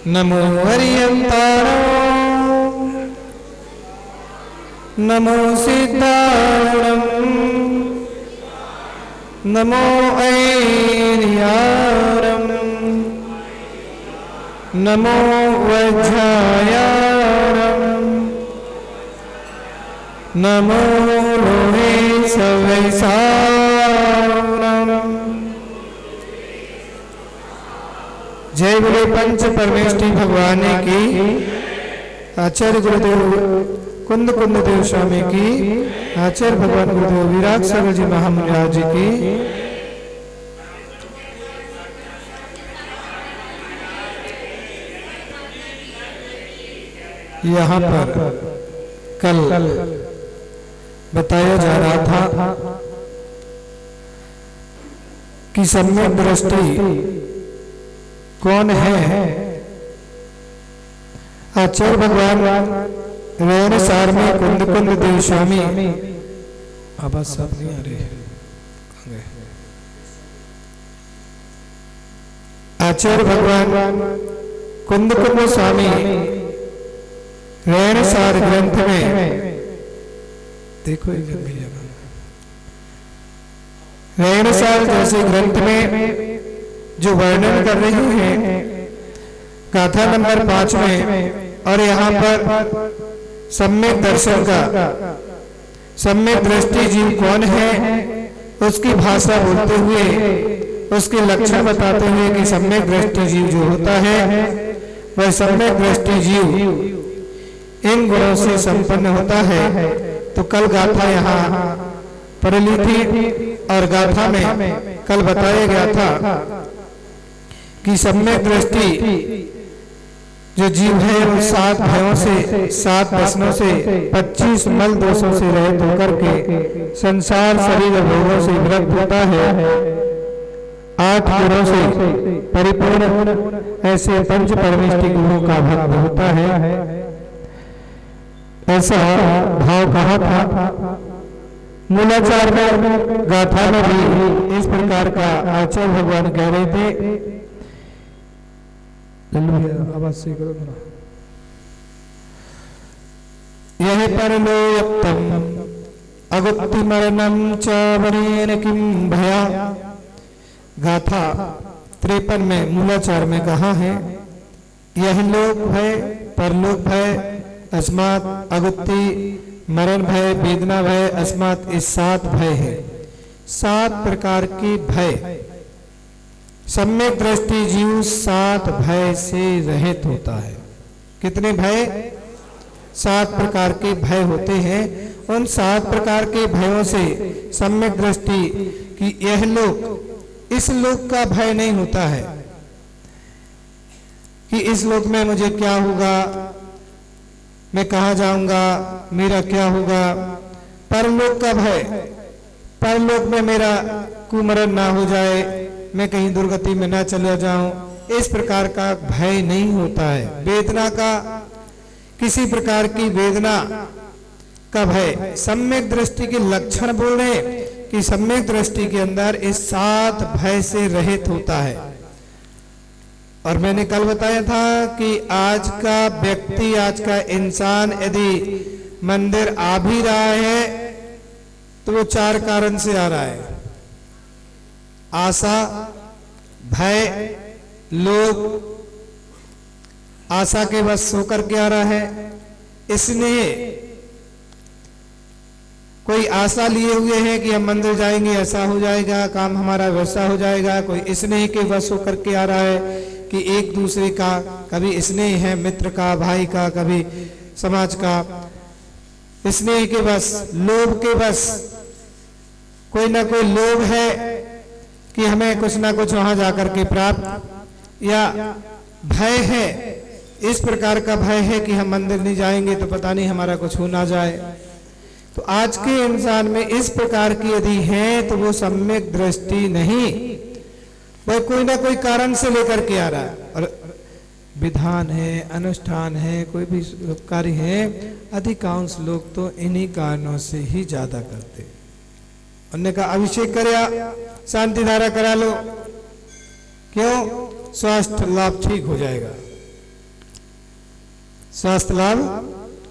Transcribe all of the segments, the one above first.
नमो हरियंतारो नमो सिद्धारणं नमो ऐर्यारं नमो वज्रायारं नमो लोहे सवैसारं। जय बोले पंच परमेष्ठी भगवान की। आचार्य गुरुदेव कुंद देव स्वामी की। आचार्य भगवान गुरुदेव विराट सागर जी महामुनिराज जी की। यहाँ पर कल बताया जा रहा था कि सम्यक दृष्टि कौन है। आचार्य भगवान वेण सार में कुंद देव स्वामी। आवाज सब नहीं आ रही। आचार्य भगवान कुंद स्वामी वेण सार ग्रंथ में देखो वेण सार जैसे ग्रंथ में जो वर्णन कर रहे हैं गाथा नंबर 5 में, और यहाँ पर सम्यक दर्शन का सम्यक दृष्टि जीव कौन है उसकी भाषा बोलते हुए उसके लक्षण बताते हुए कि सम्यक दृष्टि जीव जो होता है वह सम्यक दृष्टि जीव इन गुणों से संपन्न होता है। तो कल गाथा यहाँ पढ़ ली थी और गाथा में कल बताया गया था कि सम्यक दृष्टि जो जीव है वो 7 भयों से 7 व्यसनों से 25 मल दोषों से रहित होकर के संसार शरीर भोगों से विरक्त होता है। 8 गुणों से परिपूर्ण ऐसे पंच परमेष्ठी गुणों का भक्त होता है। ऐसा भाव कहा था मूलाचार में। गाथा में भी इस प्रकार का आचार्य भगवान कह रहे थे। आवाज से करो। यह परलोयक्तम अगुप्ति मरणम च वरेण किम भया। गाथा 53 में मूलाचार में कहा है यह लोक भय परलोक भय अस्मात् अगुप्ति मरण भय वेदना भय अस्मात् इस 7 भय है। 7 प्रकार के भय सम्यक दृष्टि जीव 7 भय से रहित होता है। कितने भय? 7 प्रकार के भय होते हैं। उन 7 प्रकार के भयों से सम्यक दृष्टि कि यह लोक इस लोक का भय नहीं होता है कि इस लोक में मुझे क्या होगा, मैं कहाँ जाऊंगा, मेरा क्या होगा। परलोक का भय, परलोक में मेरा कुमरण ना हो जाए, मैं कहीं दुर्गति में ना चला जाऊं, इस प्रकार का भय नहीं होता है। वेदना का, किसी प्रकार की वेदना का भय सम्यक दृष्टि के लक्षण बोल रहे कि सम्यक दृष्टि के अंदर इस 7 भय से रहित होता है। और मैंने कल बताया था कि आज का व्यक्ति, आज का इंसान यदि मंदिर आ भी रहा है तो वो 4 कारण से आ रहा है। आशा, भय, लोभ। आशा के बस होकर के आ रहा है, इसलिए कोई आशा लिए हुए है कि हम मंदिर जाएंगे ऐसा हो जाएगा, काम हमारा वैसा हो जाएगा। कोई स्नेह के बस होकर के आ रहा है कि एक दूसरे का कभी स्नेह है, मित्र का, भाई का, कभी समाज का स्नेह के बस, लोभ के बस। कोई ना कोई लोभ है कि हमें कुछ ना कुछ वहां जाकर के प्राप्त, या भय है, इस प्रकार का भय है कि हम मंदिर नहीं जाएंगे तो पता नहीं हमारा कुछ हो ना जाए। तो आज के इंसान में इस प्रकार की यदि है तो वो सम्यक दृष्टि नहीं, वह कोई ना कोई कारण से लेकर के आ रहा है। और विधान है, अनुष्ठान है, कोई भी कार्य है, अधिकांश लोग तो इन्हीं कारणों से ही ज्यादा करते। उन्होंने कहा अभिषेक करया, शांति धारा करा लो, क्यों? स्वास्थ्य लाभ ठीक हो जाएगा। स्वास्थ्य लाभ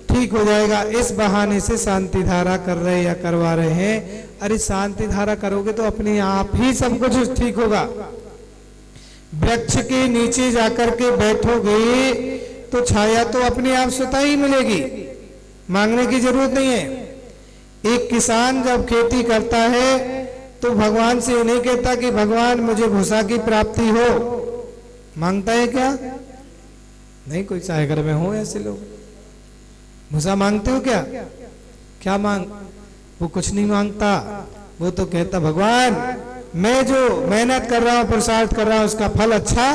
ठीक हो जाएगा। इस बहाने से शांति धारा कर रहे या करवा रहे हैं। अरे शांति धारा करोगे तो अपने आप ही सब कुछ ठीक होगा। वृक्ष के नीचे जाकर के बैठोगे तो छाया तो अपने आप स्वतः ही मिलेगी, मांगने की जरूरत नहीं है। एक किसान जब खेती करता है तो भगवान से नहीं कहता कि भगवान मुझे भूसा की प्राप्ति हो, मांगता है क्या? नहीं, कोई चाहे घर में हो ऐसे लोग भूसा मांगते हो क्या? क्या मांग, वो कुछ नहीं मांगता। वो तो कहता भगवान मैं जो मेहनत कर रहा हूं, पुरुषार्थ कर रहा हूं, उसका फल अच्छा,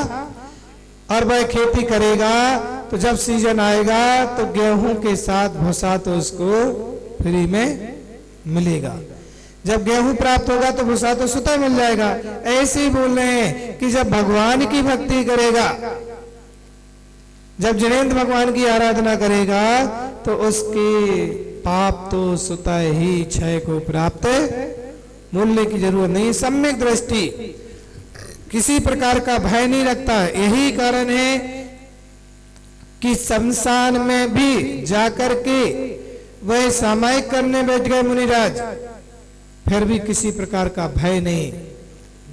और वह खेती करेगा तो जब सीजन आएगा तो गेहूं के साथ भूसा तो उसको फ्री में मिलेगा। जब गेहूं प्राप्त होगा तो भूसा तो स्वतः मिल जाएगा। ऐसे ही बोल रहे हैं कि जब भगवान की भक्ति करेगा, जब जिनेंद्र भगवान की आराधना करेगा तो उसके पाप तो स्वतः ही क्षय को प्राप्त, मूल्य की जरूरत नहीं। सम्यक दृष्टि, किसी प्रकार का भय नहीं रखता। यही कारण है कि शमशान में भी जाकर के वह सामायिक करने बैठ गए मुनिराज, फिर भी किसी प्रकार का भय नहीं,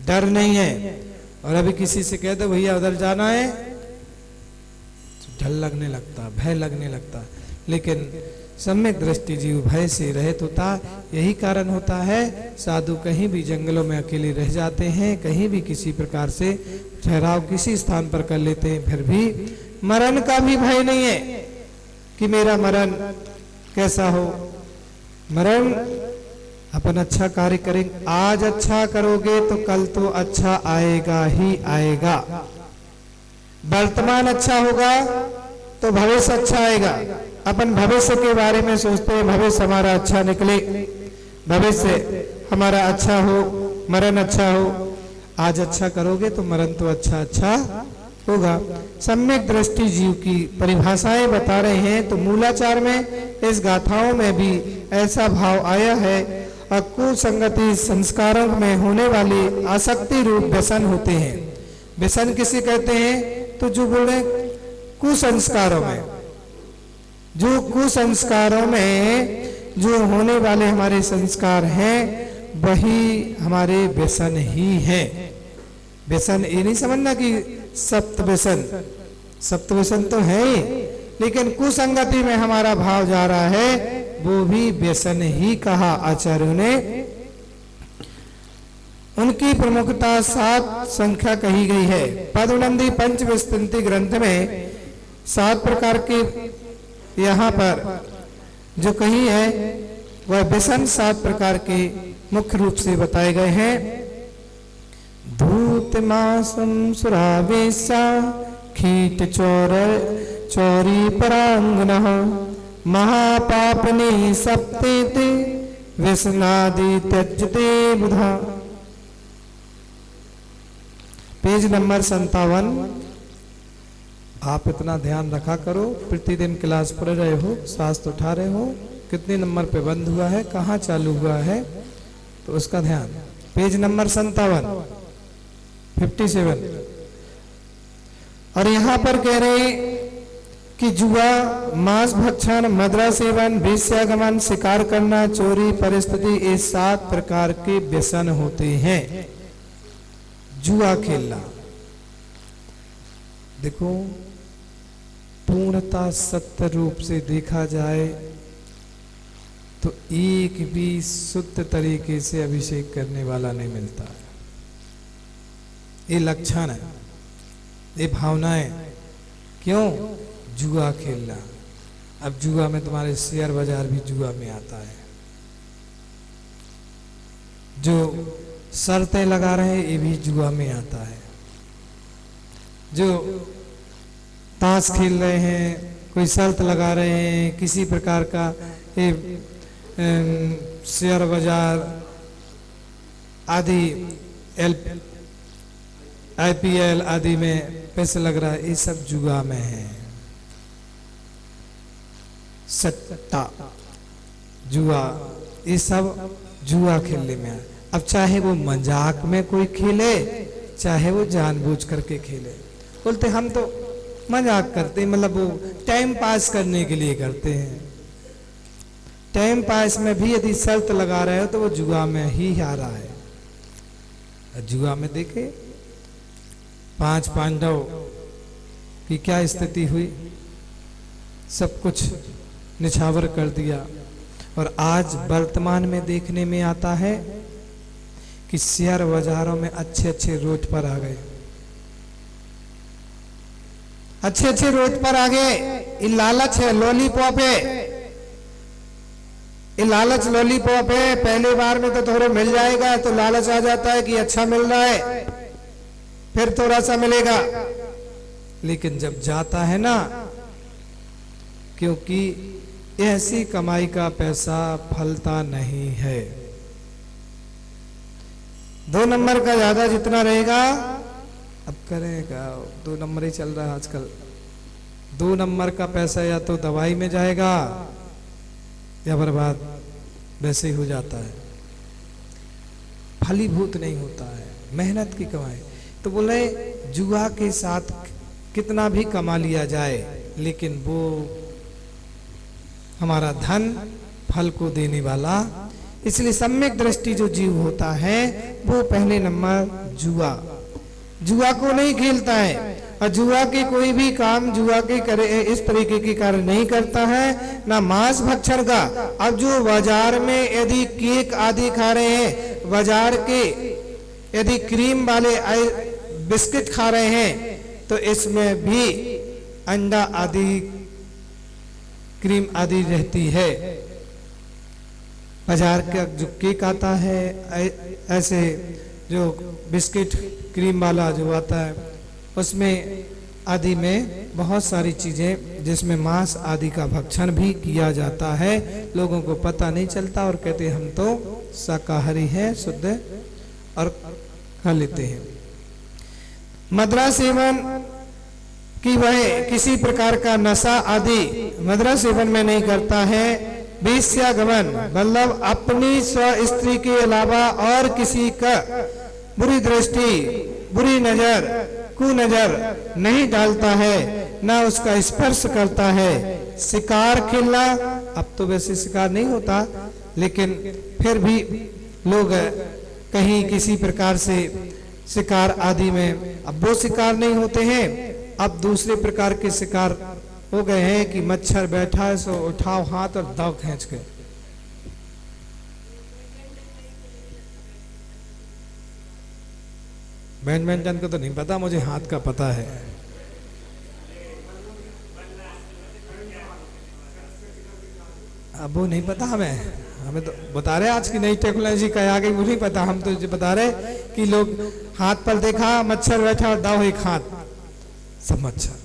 डर नहीं है। और अभी किसी से कह दो भैया उधर जाना है, डर लगने लगता, भय लगने लगता। लेकिन सम्यक दृष्टि जीव भय से रहित होता। यही कारण होता है साधु कहीं भी जंगलों में अकेले रह जाते हैं, कहीं भी किसी प्रकार से ठहराव किसी स्थान पर कर लेते हैं, फिर भी मरण का भी भय नहीं है कि मेरा मरण कैसा हो। मरण अपन अच्छा कार्य करेंगे, आज अच्छा करोगे तो कल तो अच्छा आएगा ही आएगा। वर्तमान अच्छा होगा तो भविष्य अच्छा आएगा। अपन भविष्य के बारे में सोचते हैं, भविष्य हमारा अच्छा निकले, भविष्य हमारा अच्छा हो, मरण अच्छा हो। आज अच्छा करोगे तो मरण तो अच्छा अच्छा होगा। सम्यक दृष्टि जीव की परिभाषाएं बता रहे हैं। तो मूलाचार में इस गाथाओं में भी ऐसा भाव आया है। कुसंगति संस्कारों में होने वाली आसक्ति रूप व्यसन होते हैं। व्यसन किसे कहते हैं? तो जो बोले कुसंस्कारों में, जो कुसंस्कारों में जो होने वाले हमारे संस्कार हैं वही हमारे व्यसन ही हैं। व्यसन ये नहीं समझना कि सप्त व्यसन, सप्त व्यसन तो है ही, लेकिन कुसंगति में हमारा भाव जा रहा है वो भी व्यसन ही कहा आचार्यों ने। उनकी प्रमुखता 7 संख्या कही गई है। पद्मनंदी पंचविंशति ग्रंथ में 7 प्रकार के यहाँ पर जो कही है वह व्यसन 7 प्रकार के मुख्य रूप से बताए गए हैं। धूत मासम सुरावेशा खीट चौरी परांगनः महापापनी सप्तेते व्यसनादि त्यजते बुधा। Page number 57। आप इतना ध्यान रखा करो, प्रतिदिन क्लास पढ़ रहे हो, शास्त्र उठा रहे हो, कितने नंबर पे बंद हुआ है, कहाँ चालू हुआ है, तो उसका ध्यान। Page number 57, 57। और यहाँ पर कह रहे कि जुआ, मांस भक्षण, मदिरा सेवन, वेश्यागमन, शिकार करना, चोरी, परिस्थिति, ये 7 प्रकार के व्यसन होते हैं। जुआ खेलना देखो पूर्णता सत्य रूप से देखा जाए तो एक भी शुद्ध तरीके से अभिषेक करने वाला नहीं मिलता। ये लक्षण है, ये भावना है। क्यों? जुआ खेलना। अब जुआ में तुम्हारे शेयर बाजार भी जुआ में आता है। जो शर्तें लगा रहे हैं ये भी जुआ में आता है। जो ताश खेल रहे हैं, कोई शर्त लगा रहे हैं, किसी प्रकार का शेयर बाजार आदि IPL आदि में पैसे लग रहा है, ये सब जुआ में है। सट्टा, जुआ, ये सब जुआ खेलने में है। अब चाहे वो मजाक में कोई खेले, चाहे वो जानबूझ करके खेले। बोलते हम तो मजाक करते हैं, मतलब वो टाइम पास करने के लिए करते हैं। टाइम पास में भी यदि शर्त लगा रहे हो तो वो जुआ में ही हारा है। जुआ में देखे 5 पांडव की क्या स्थिति हुई, सब कुछ निछावर कर दिया। और आज वर्तमान में देखने में आता है कि शेयर बाजारों में अच्छे अच्छे रोड पर आ गए, अच्छे अच्छे रोड पर आ गए। ये लालच है, लॉलीपॉप है, ये लालच लॉलीपॉप है। पहले बार में तो थोड़ा मिल जाएगा तो लालच आ जाता है कि अच्छा मिल रहा है, फिर थोड़ा सा मिलेगा। लेकिन जब जाता है ना, क्योंकि ऐसी कमाई का पैसा फलता नहीं है। 2 नंबर का ज्यादा जितना रहेगा, अब करेगा 2 नंबर ही चल रहा है आजकल। 2 नंबर का पैसा या तो दवाई में जाएगा या बर्बाद वैसे ही हो जाता है, फलीभूत नहीं होता है मेहनत की कमाई। तो बोले जुआ के साथ कितना भी कमा लिया जाए, लेकिन वो हमारा धन फल को देने वाला, इसलिए सम्यक दृष्टि जो जीव होता है वो पहले नंबर जुआ को नहीं खेलता है। और जुआ के कोई भी काम जुआ के करे इस तरीके के कार्य नहीं करता है, ना मांस भक्षण का। अब जो बाजार में यदि केक आदि खा रहे हैं, बाजार के यदि क्रीम वाले बिस्किट खा रहे हैं, तो इसमें भी अंडा आदि क्रीम आदि रहती है। बाजार का जो केक आता है, ऐसे जो बिस्किट क्रीम वाला जो आता है, उसमें आदि में बहुत सारी चीजें जिसमें मांस आदि का भक्षण भी किया जाता है। लोगों को पता नहीं चलता और कहते हम तो शाकाहारी हैं, शुद्ध, और खा लेते हैं। मदिरा सेवन कि वह किसी प्रकार का नशा आदि मदिरा सेवन में नहीं करता है। वेश्यागमन मतलब अपनी स्व स्त्री के अलावा और किसी का बुरी दृष्टि, बुरी नजर, कुनजर नहीं डालता है, ना उसका स्पर्श करता है। शिकार खेलना, अब तो वैसे शिकार नहीं होता, लेकिन फिर भी लोग कहीं किसी प्रकार से शिकार आदि में, अब वो शिकार नहीं होते हैं, अब दूसरे प्रकार के शिकार हो गए हैं कि मच्छर बैठा है सो उठाओ हाथ और दाव खींच के। बैडमिंटन को तो नहीं पता, मुझे हाथ का पता है। अब वो नहीं पता हमें तो बता रहे आज की नई टेक्नोलॉजी का आ गई, वो नहीं पता। हम तो बता रहे कि लोग हाथ पर देखा मच्छर बैठा और दाव एक हाथ, सब मच्छर।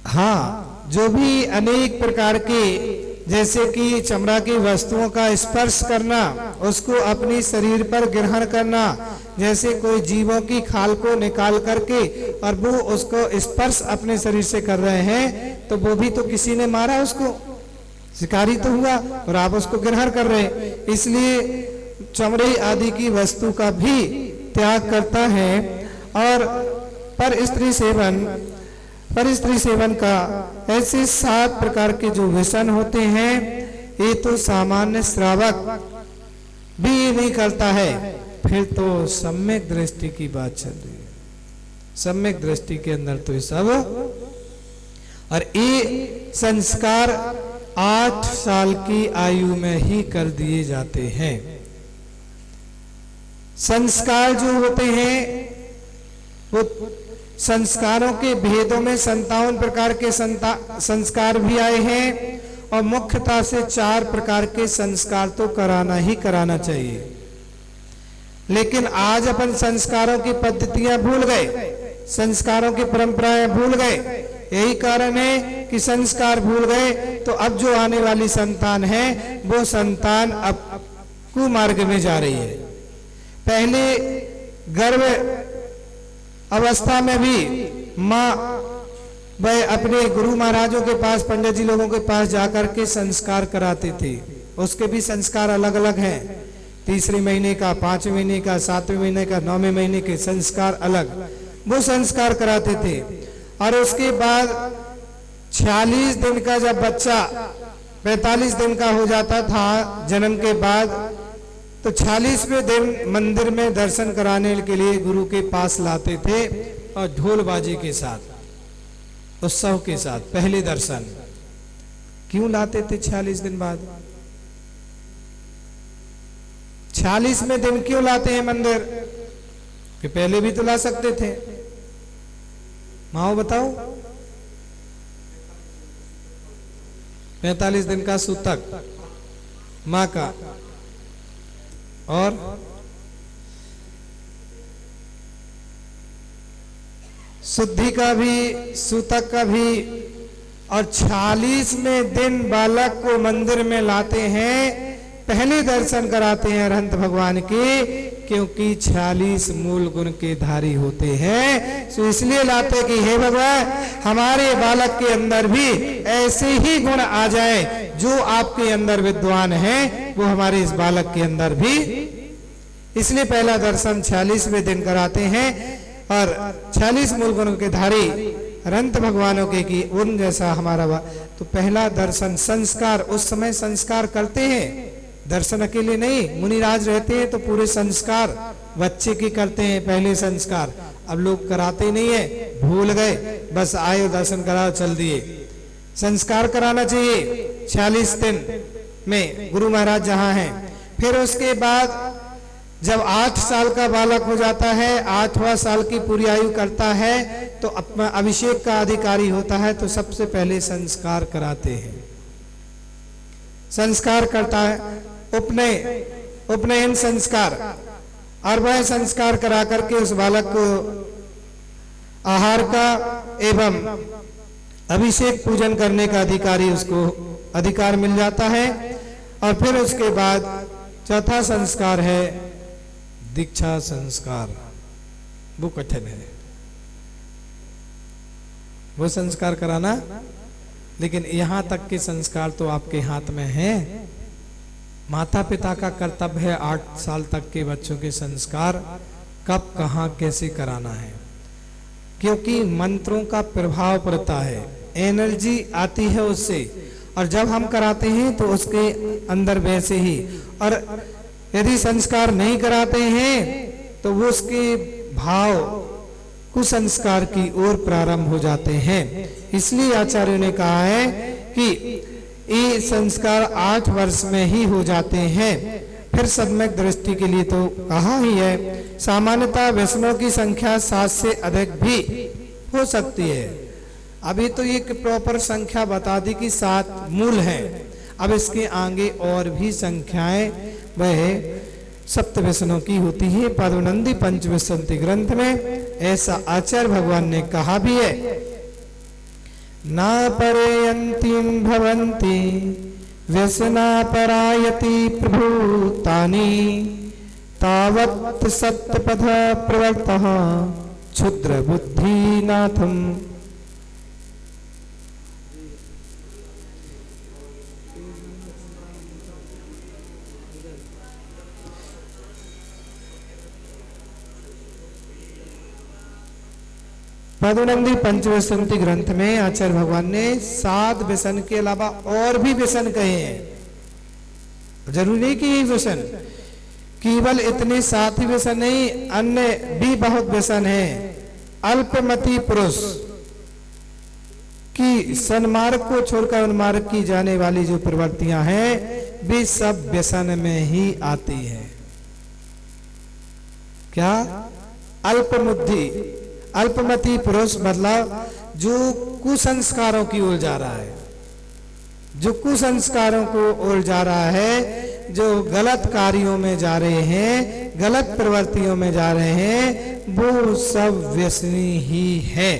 हाँ, जो भी अनेक प्रकार के जैसे कि चमड़ा की वस्तुओं का स्पर्श करना, उसको अपनी शरीर पर ग्रहण करना, जैसे कोई जीवों की खाल को निकाल करके और वो उसको स्पर्श अपने शरीर से कर रहे हैं, तो वो भी तो किसी ने मारा, उसको शिकारी तो हुआ और आप उसको ग्रहण कर रहे हैं। इसलिए चमड़े आदि की वस्तु का भी त्याग करता है। और पर स्त्री सेवन का ऐसे 7 प्रकार के जो व्यसन होते हैं, ये तो सामान्य श्रावक भी नहीं करता है। फिर तो सम्यक दृष्टि की बात चल रही है, सम्यक दृष्टि के अंदर तो ये सब, और ये संस्कार 8 साल की आयु में ही कर दिए जाते हैं। संस्कार जो होते हैं वो संस्कारों के भेदों में 57 प्रकार के संस्कार भी आए हैं, और मुख्यतः से 4 प्रकार के संस्कार तो कराना ही कराना चाहिए। लेकिन आज अपन संस्कारों की पद्धतियां भूल गए, संस्कारों की परंपराएं भूल गए। यही कारण है कि संस्कार भूल गए तो अब जो आने वाली संतान है वो संतान अब कुमार्ग में जा रही है। पहले गर्भ अवस्था में भी माँ वह अपने गुरु महाराजों के पास, पंडित जी लोगों के पास जाकर के संस्कार कराते थे। उसके भी संस्कार अलग अलग हैं। तीसरे महीने का, 5वें महीने का, 7वें महीने का, 9वें महीने के संस्कार अलग, वो संस्कार कराते थे। और उसके बाद 46 दिन का जब बच्चा 45 दिन का हो जाता था जन्म के बाद, तो 46वें दिन मंदिर में दर्शन कराने के लिए गुरु के पास लाते थे और ढोल बाजे के साथ, उत्सव के साथ पहले दर्शन। क्यों लाते थे 46 दिन बाद? 46वें दिन क्यों लाते हैं मंदिर? कि पहले भी तो ला सकते थे। माओ बताओ। 45 दिन का सूतक माँ का, और शुद्धि का भी, सूतक का भी, और 46वें दिन बालक को मंदिर में लाते हैं, पहले दर्शन कराते हैं अरहंत भगवान के, क्योंकि 46 मूल गुण के धारी होते हैं। तो इसलिए लाते कि हे भगवान, हमारे बालक के अंदर भी ऐसे ही गुण आ जाए जो आपके अंदर विद्वान हैं, वो हमारे इस बालक के अंदर भी। इसलिए पहला दर्शन 46वें दिन कराते हैं। और 46 मूल गुणों के धारी अनंत भगवानों के की उन जैसा हमारा तो पहला दर्शन संस्कार, उस समय संस्कार करते हैं, दर्शन अकेले नहीं। मुनिराज रहते हैं तो पूरे संस्कार बच्चे की करते हैं, पहले संस्कार। अब लोग कराते नहीं है, भूल गए, बस आए दर्शन कराओ चल दिए। संस्कार कराना चाहिए 46 दिन में गुरु महाराज जहां हैं। फिर उसके बाद जब 8 साल का बालक हो जाता है, 8वां साल की पूरी आयु करता है, तो अपना अभिषेक का अधिकारी होता है, तो सबसे पहले संस्कार कराते हैं। संस्कार करता है उपनयन संस्कार, और वह संस्कार करा करके उस बालक को आहार का एवं अभिषेक पूजन करने का अधिकारी, उसको अधिकार मिल जाता है। और फिर उसके बाद चौथा संस्कार है दीक्षा संस्कार। वो कठिन है वो संस्कार कराना, लेकिन यहां तक के संस्कार तो आपके हाथ में है। माता पिता का कर्तव्य है 8 साल तक के बच्चों के संस्कार कब कहां कैसे कराना है, क्योंकि मंत्रों का प्रभाव पड़ता है, एनर्जी आती है उससे। और जब हम कराते हैं तो उसके अंदर वैसे ही, और यदि संस्कार नहीं कराते हैं तो वो उसके भाव कुसंस्कार की ओर प्रारंभ हो जाते हैं। इसलिए आचार्यों ने कहा है कि ये संस्कार 8 वर्ष में ही हो जाते हैं। फिर सम्यक दृष्टि के लिए तो कहा ही है, सामान्यतः वैष्णव की संख्या 7 से अधिक भी हो सकती है। अभी तो एक प्रॉपर संख्या बता दी कि 7 मूल हैं, अब इसके आगे और भी संख्याएं वह सप्तव्यसनों की होती है। पदोनंदी पंचव्यसंति ग्रंथ में ऐसा आचार्य भगवान ने कहा भी है, ना परयंतीं भवन्ति व्यसना परायति प्रभूतानि तावत् सत्यपथ प्रवर्तः क्षुद्र बुद्धिनाथम्। पदोनंदी पंचव्यसंति ग्रंथ में आचार्य भगवान ने 7 व्यसन के अलावा और भी व्यसन कहे हैं। जरूरी नहीं कि यही व्यसन, केवल इतने 7 ही व्यसन नहीं, अन्य भी बहुत व्यसन है। अल्पमति पुरुष की सन्मार्ग को छोड़कर उन्मार्ग की जाने वाली जो प्रवृत्तियां हैं, वे सब व्यसन में ही आती हैं। क्या? अल्पबुद्धि, अल्पमति पुरुष मतलब जो कुसंस्कारों की ओर जा रहा है, जो कुसंस्कारों को ओर जा रहा है, जो गलत कार्यों में जा रहे हैं, गलत प्रवृत्तियों में जा रहे हैं, वो सब व्यसनी ही है।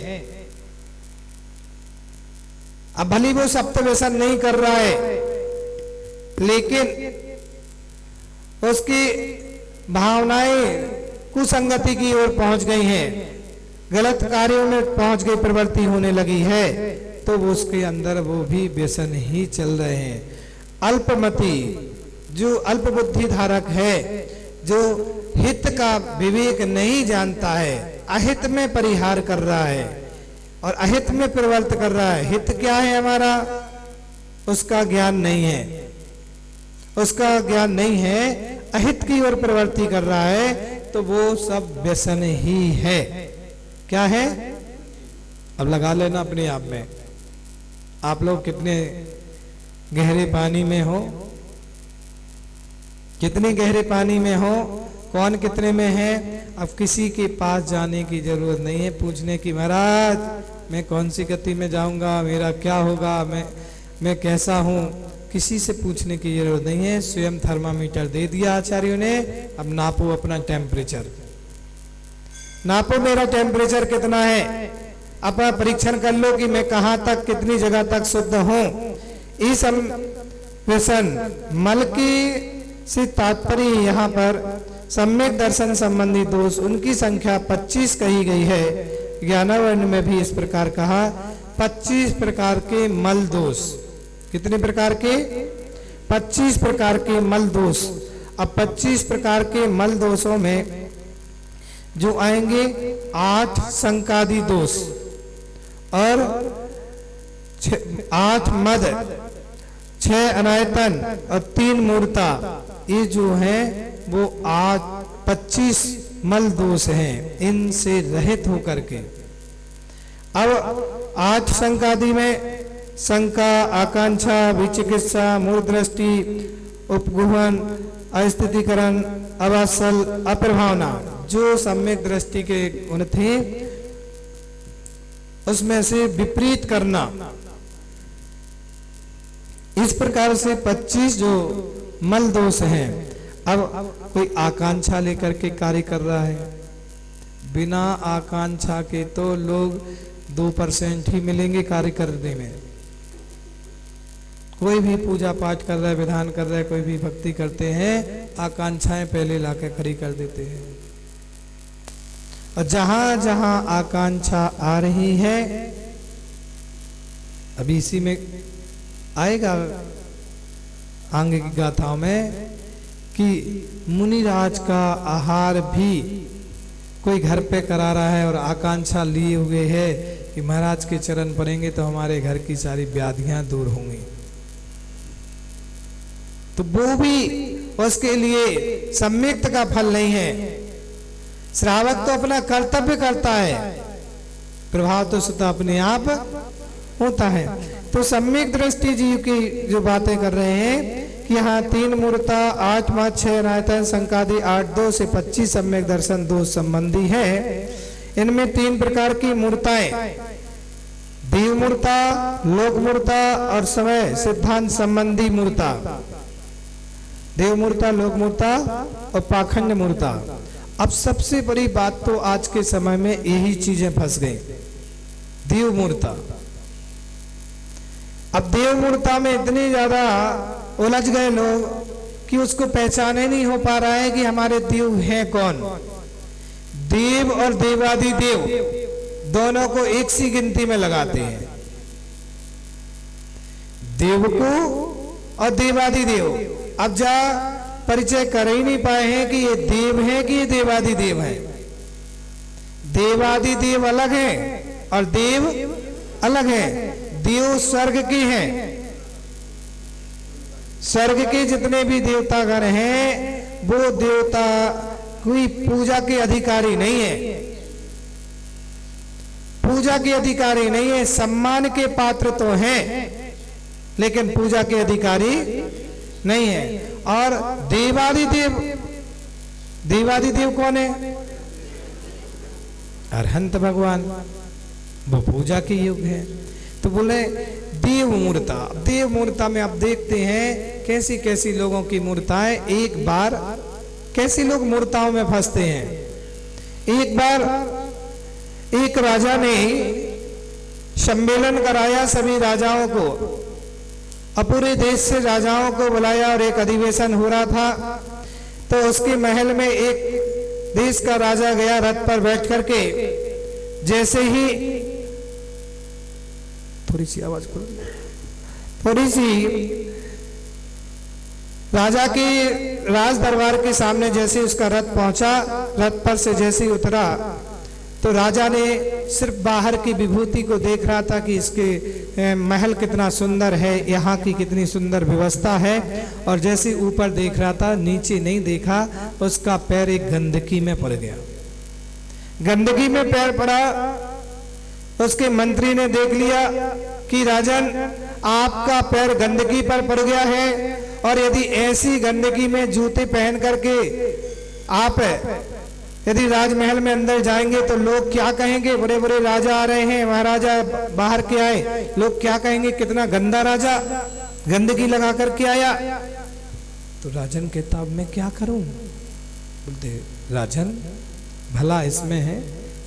अब भली वो सप्त व्यसन नहीं कर रहा है, लेकिन उसकी भावनाएं कुसंगति की ओर पहुंच गई हैं, गलत कार्यों में पहुंच गई, प्रवृत्ति होने लगी है, तो वो उसके अंदर वो भी व्यसन ही चल रहे हैं। अल्पमति जो अल्प बुद्धि धारक है, जो हित का विवेक नहीं जानता है, अहित में परिहार कर रहा है और अहित में प्रवृत्त कर रहा है। हित क्या है हमारा, उसका ज्ञान नहीं है, उसका ज्ञान नहीं है, अहित की ओर प्रवृत्ति कर रहा है, तो वो सब व्यसन ही है। क्या है? अब लगा लेना अपने आप में, आप लोग कितने गहरे पानी में हो, कितने गहरे पानी में हो, कौन कितने में है। अब किसी के पास जाने की जरूरत नहीं है, पूछने की, महाराज मैं कौन सी गति में जाऊंगा, मेरा क्या होगा, मैं कैसा हूं, किसी से पूछने की जरूरत नहीं है। स्वयं थर्मामीटर दे दिया आचार्यों ने, अब नापो अपना टेम्परेचर, नापो मेरा टेम्परेचर कितना है, अपना परीक्षण कर लो कि मैं कहां तक, कितनी जगह तक शुद्ध हूं। इस व्यसन मल की से तात्पर्य यहाँ पर सम्यक दर्शन संबंधी दोष, उनकी संख्या 25 कही गई है। ज्ञानावर्ण में भी इस प्रकार कहा, 25 प्रकार के मल दोष। कितने प्रकार के? 25 प्रकार के मल दोष। अब 25 प्रकार के मल दोषों में जो आएंगे 8 संकादि दोष और 8 मद, 6 अनायतन और 3 मूर्ता, ये जो है वो 25 मल दोष हैं, इनसे रहित होकर के। अब 8 संकादि में शंका, आकांक्षा, विचिकित्सा, मूर्धदृष्टि, उपगुहन, अस्थितिकरण, अवासल, अप्रभावना, जो सम्यक दृष्टि के गुण थे उसमें से विपरीत करना, इस प्रकार से 25 जो मल दोष हैं। अब कोई आकांक्षा लेकर के कार्य कर रहा है, बिना आकांक्षा के तो लोग 2% ही मिलेंगे कार्य करने में। कोई भी पूजा पाठ कर रहा है, विधान कर रहा है, कोई भी भक्ति करते हैं, आकांक्षाएं पहले लाकर खड़ी कर देते हैं। और जहां जहां आकांक्षा आ रही है, अभी इसी में आएगा आगे की गाथाओं में कि मुनिराज का आहार भी कोई घर पे करा रहा है और आकांक्षा लिए हुए है कि महाराज के चरण पड़ेंगे तो हमारे घर की सारी व्याधियां दूर होंगी। तो वो भी उसके लिए सम्यक्त का फल नहीं है। श्रावक तो अपना कर्तव्य करता है, प्रभाव तो स्वतः अपने आप होता है। तो सम्यक दृष्टि जीव की जो बातें कर रहे हैं कि यहाँ 3 मूर्ता, 8 मद, 6 अनायतन, संकादि 8 2 से 25 सम्यक दर्शन दोष संबंधी है। इनमें 3 प्रकार की मूर्ताएं, देव मूर्ता, लोक मूर्ता और समय सिद्धांत संबंधी मूर्ता। देव मूर्ता, लोक मूर्ता और पाखंड मूर्ता। अब सबसे बड़ी बात तो आज के समय में यही चीजें फंस गई, देव मूर्ता। अब देव मूर्ता में इतनी ज्यादा उलझ गए लोग कि उसको पहचाने नहीं हो पा रहा है कि हमारे देव हैं कौन। देव और देवादि देव दोनों को एक सी गिनती में लगाते हैं, देव को और देवादि देव। अब जा परिचय कर ही नहीं पाए हैं कि ये देव है कि ये देवादि देव है। देवादि देव अलग है और देव अलग है। देव स्वर्ग के हैं, स्वर्ग के जितने भी देवतागण हैं वो देवता कोई पूजा के अधिकारी नहीं है, पूजा के अधिकारी नहीं है। सम्मान के पात्र तो हैं लेकिन पूजा के अधिकारी नहीं है। और देवादिदेव, देवादिदेव कौन है? अरहंत भगवान, वो पूजा के योग्य है। तो बोले देव मूर्ता। देव मूर्ता में आप देखते हैं कैसी कैसी लोगों की मूर्ताएं, एक बार कैसे लोग मूर्ताओं में फंसते हैं। एक बार एक राजा ने सम्मेलन कराया सभी राजाओं को, और पूरे देश से राजाओं को बुलाया और एक अधिवेशन हो रहा था। तो उसके महल में एक देश का राजा गया रथ पर बैठ करके, जैसे ही थोड़ी सी आवाज करो, थोड़ी सी राजा के राज दरबार के सामने जैसे उसका रथ पहुंचा, रथ पर से जैसे ही उतरा तो राजा ने सिर्फ बाहर की विभूति को देख रहा था कि इसके महल कितना सुंदर है, यहाँ की कितनी सुंदर व्यवस्था है, और जैसे ऊपर देख रहा था नीचे नहीं देखा, उसका पैर एक गंदगी में पड़ गया। गंदगी में पैर पड़ा, उसके मंत्री ने देख लिया कि राजन आपका पैर गंदगी पर पड़ गया है, और यदि ऐसी गंदगी में जूते पहन करके आप यदि राजमहल में अंदर जाएंगे तो लोग क्या कहेंगे, बड़े बड़े राजा आ रहे हैं, महाराजा बाहर के आए, लोग क्या कहेंगे, कितना गंदा राजा, गंदगी लगा करके आया। तो राजन कहता अब मैं क्या करूं? बोलते राजन भला इसमें है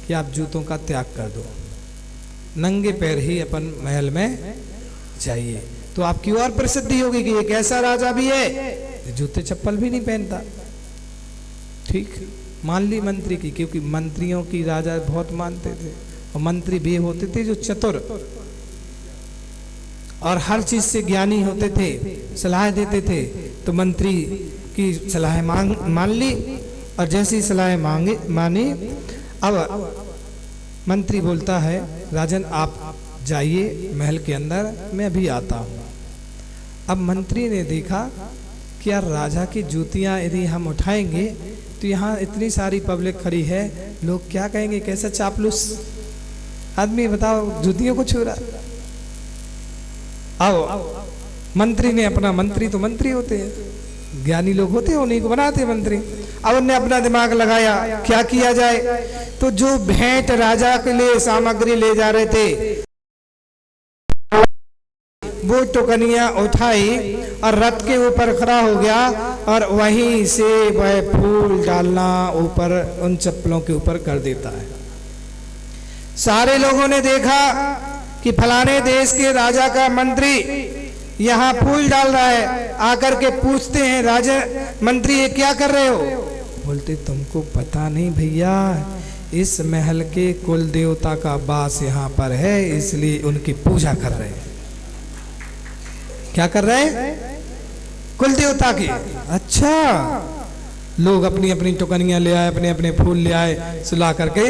कि आप जूतों का त्याग कर दो, नंगे पैर ही अपन महल में जाइए, तो आपकी और प्रसिद्धि होगी कि एक ऐसा राजा भी है जूते चप्पल भी नहीं पहनता। ठीक मान ली मंत्री की, क्योंकि मंत्रियों की राजा बहुत मानते थे, और मंत्री भी होते थे जो चतुर और हर चीज से ज्ञानी होते थे, सलाह देते थे। तो मंत्री की सलाह मान ली, और जैसी सलाह मानी, अब मंत्री बोलता है राजन आप जाइए महल के अंदर, मैं भी आता हूं। अब मंत्री ने देखा कि यार राजा की जूतियां यदि हम उठाएंगे तो यहाँ इतनी सारी पब्लिक खड़ी है, लोग क्या कहेंगे, कैसा चापलूस आदमी बताओ जूतियों को छू रहा। आओ मंत्री ने अपना, मंत्री तो मंत्री होते हैं, ज्ञानी लोग होते हैं, उन्हीं को बनाते हैं मंत्री। अब उन्होंने अपना दिमाग लगाया क्या किया जाए, तो जो भेंट राजा के लिए सामग्री ले जा रहे थे वो टुकनिया उठाई और रथ के ऊपर खड़ा हो गया, और वहीं से वह फूल डालना ऊपर उन चप्पलों के ऊपर कर देता है। सारे लोगों ने देखा कि फलाने देश के राजा का मंत्री यहाँ फूल डाल रहा है, आकर के पूछते हैं राजा मंत्री ये क्या कर रहे हो? बोलते तुमको पता नहीं भैया, इस महल के कुल देवता का वास यहाँ पर है, इसलिए उनकी पूजा कर रहे हैं। क्या कर रहे हैं? कुल देवता की। अच्छा, लोग अपनी अपनी टुकनियां ले आए, अपने अपने फूल ले आए, सुला करके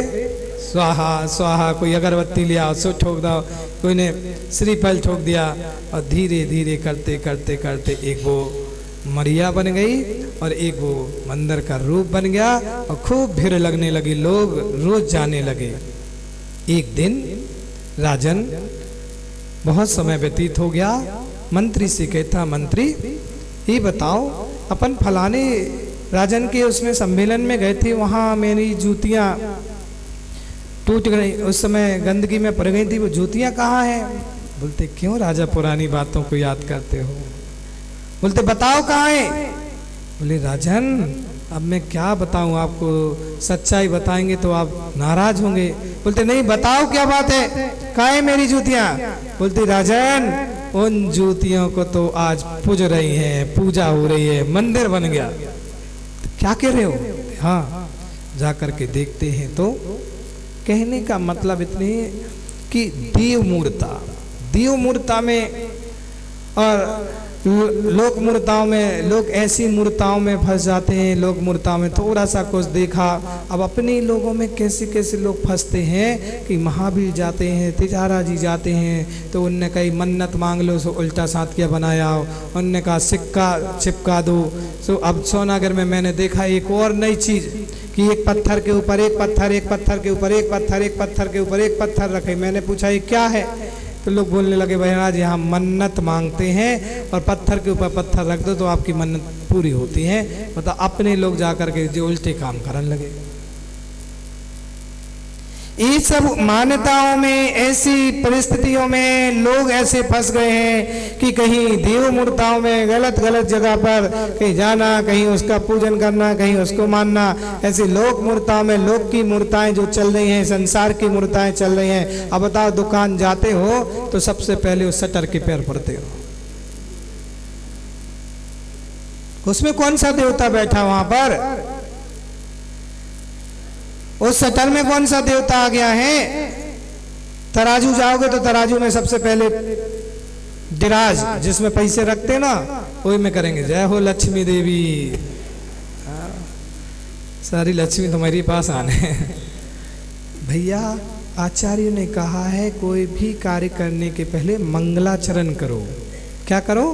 स्वाहा स्वाहा, कोई अगरबत्ती ले आओ सो ठोक दो, कोई ने श्रीफल ठोक दिया, और धीरे धीरे करते करते करते एक वो मरिया बन गई और एक वो मंदिर का रूप बन गया, और खूब भीड़ लगने लगी, लोग रोज जाने लगे। एक दिन राजन बहुत समय व्यतीत हो गया, मंत्री से कहता मंत्री ये बताओ अपन फलाने राजन के उसमें सम्मेलन में गए थे, वहां मेरी जूतियां टूट गई, उस समय गंदगी में पड़ गई थी, वो जूतियां कहाँ हैं? बोलते क्यों राजा पुरानी बातों को याद करते हो? बोलते बताओ कहाँ है? बोले राजन अब मैं क्या बताऊं आपको, सच्चाई बताएंगे तो आप नाराज होंगे। बोलते नहीं बताओ क्या बात है, कहाँ है मेरी जूतियां? बोलते राजन उन जूतियों को तो आज पूज रही हैं, पूजा हो रही है, मंदिर बन गया। तो क्या कह रहे हो? हाँ जाकर के देखते हैं। तो कहने का मतलब इतने कि देव मूर्ता में और लोक मूर्ताओं में, लोग ऐसी मूर्ताओं में फंस जाते हैं, लोक मूर्ताओं में थोड़ा सा कुछ देखा। अब अपने लोगों में कैसे कैसे लोग फंसते हैं कि महावीर जाते हैं, तिजारा जी जाते हैं, तो उनने कही मन्नत मांग लो, सो उल्टा साथिया बनाया, उनने कहा सिक्का चिपका दो। सो अब सोनागर में मैंने देखा एक और नई चीज़ कि एक पत्थर के ऊपर एक पत्थर, एक पत्थर के ऊपर एक पत्थर, एक पत्थर के ऊपर एक पत्थर रखे। मैंने पूछा ये क्या है? तो लोग बोलने लगे महाराज यहाँ मन्नत मांगते हैं और पत्थर के ऊपर पत्थर रख दो तो आपकी मन्नत पूरी होती है। मतलब अपने लोग जाकर के जो उल्टे काम करने लगे। ये सब मान्यताओं में, ऐसी परिस्थितियों में लोग ऐसे फंस गए हैं कि कहीं देव मूर्ताओं में गलत गलत जगह पर कहीं जाना, कहीं उसका पूजन करना, कहीं उसको मानना। ऐसी लोक मूर्ताओं में लोक की मूर्ताएं जो चल रही हैं, संसार की मूर्ताएं चल रही हैं। अब बताओ दुकान जाते हो तो सबसे पहले उस शटर के पैर पड़ते हो, उसमें कौन सा देवता बैठा वहां पर? उस शटर में कौन सा देवता आ गया है? तराजू जाओगे तो तराजू में सबसे पहले दिराज जिसमें पैसे रखते ना, वही में करेंगे जय हो लक्ष्मी देवी, सारी लक्ष्मी तुम्हारे पास आने। भैया आचार्य ने कहा है कोई भी कार्य करने के पहले मंगलाचरण करो। क्या करो?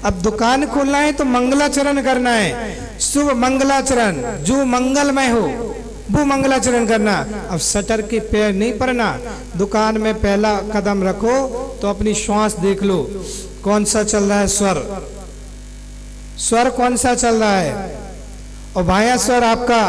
अब दुकान खोलना है तो मंगलाचरण करना है, शुभ मंगलाचरण, जो मंगलमय हो वो मंगलाचरण करना। अब शटर के पैर नहीं पड़ना, दुकान में पहला कदम रखो तो अपनी श्वास देख लो कौन सा चल रहा है, स्वर कौन सा चल रहा है, और बायां स्वर आपका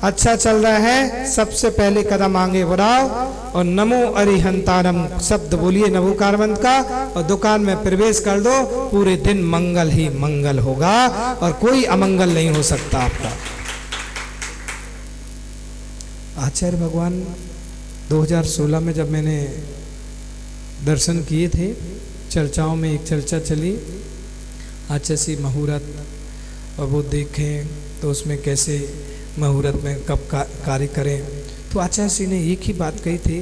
अच्छा चल रहा है, सबसे पहले कदम आगे बढ़ाओ और नमो अरिहंतारम शब्द बोलिए नमोकार मंत्र का, और दुकान में प्रवेश कर दो। पूरे दिन मंगल ही मंगल होगा और कोई अमंगल नहीं हो सकता आपका। आचार्य भगवान 2016 में जब मैंने दर्शन किए थे, चर्चाओं में एक चर्चा चली आचार्य मुहूर्त, और वो देखें तो उसमें कैसे मुहूर्त में कब कार्य करें। तो आचार्य जी ने एक ही बात कही थी,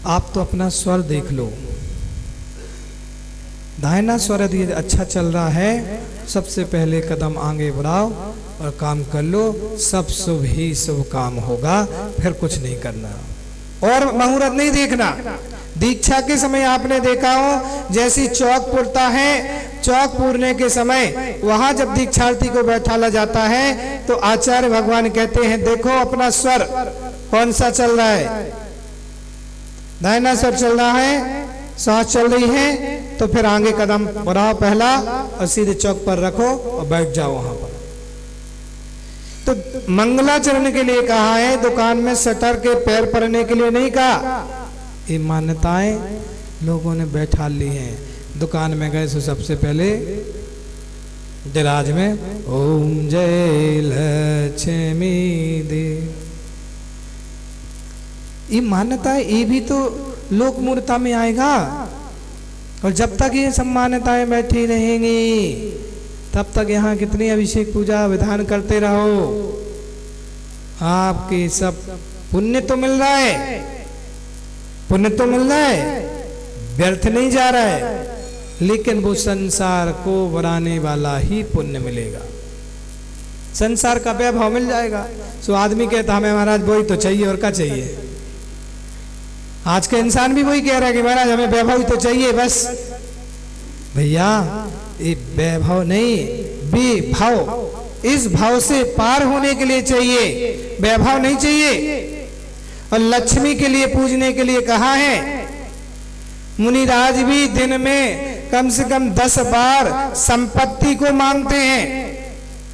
आप तो अपना स्वर देख लो, दाहिना स्वर यदि अच्छा चल रहा है सबसे पहले कदम आगे बढ़ाओ और काम कर लो, सब शुभ ही शुभ काम होगा, फिर कुछ नहीं करना और मुहूर्त नहीं देखना। दीक्षा के समय आपने देखा हो जैसी चौक पुरता है, चौक पूरने के समय वहां जब दीक्षार्थी को बैठाला जाता है तो आचार्य भगवान कहते हैं देखो अपना स्वर कौन सा चल रहा है, दाहिना स्वर चल रहा है, सांस चल रही है, तो फिर आगे कदम बढ़ाओ पहला और सीधे चौक पर रखो और बैठ जाओ वहां पर। तो मंगलाचरण के लिए कहा है, दुकान में शटर के पैर पड़ने के लिए नहीं कहा। ये मान्यताएं लोगों ने बैठा ली हैं। दुकान में गए तो सबसे पहले दिराज में ओम जय लक्ष्मी दे, ये मान्यताएं, ये भी तो लोक मूर्ता में आएगा। और जब तक ये सब मान्यताएं बैठी रहेंगी तब तक यहाँ कितनी अभिषेक पूजा विधान करते रहो, आपके सब पुण्य तो मिल रहा है, पुण्य तो मिल रहा है, व्यर्थ नहीं जा रहा है, लेकिन वो संसार को बढ़ाने वाला ही पुण्य मिलेगा, संसार का वैभव मिल जाएगा। सो आदमी कहता हमें महाराज वही तो चाहिए, और क्या चाहिए? आज का इंसान भी वही कह रहा है कि महाराज हमें वैभव तो चाहिए बस। भैया ये वैभव नहीं, विभाव, इस भाव से पार होने के लिए चाहिए, वैभव नहीं चाहिए। और लक्ष्मी के लिए पूजने के लिए कहा है, मुनिराज भी दिन में कम से कम 10 बार संपत्ति को मांगते हैं,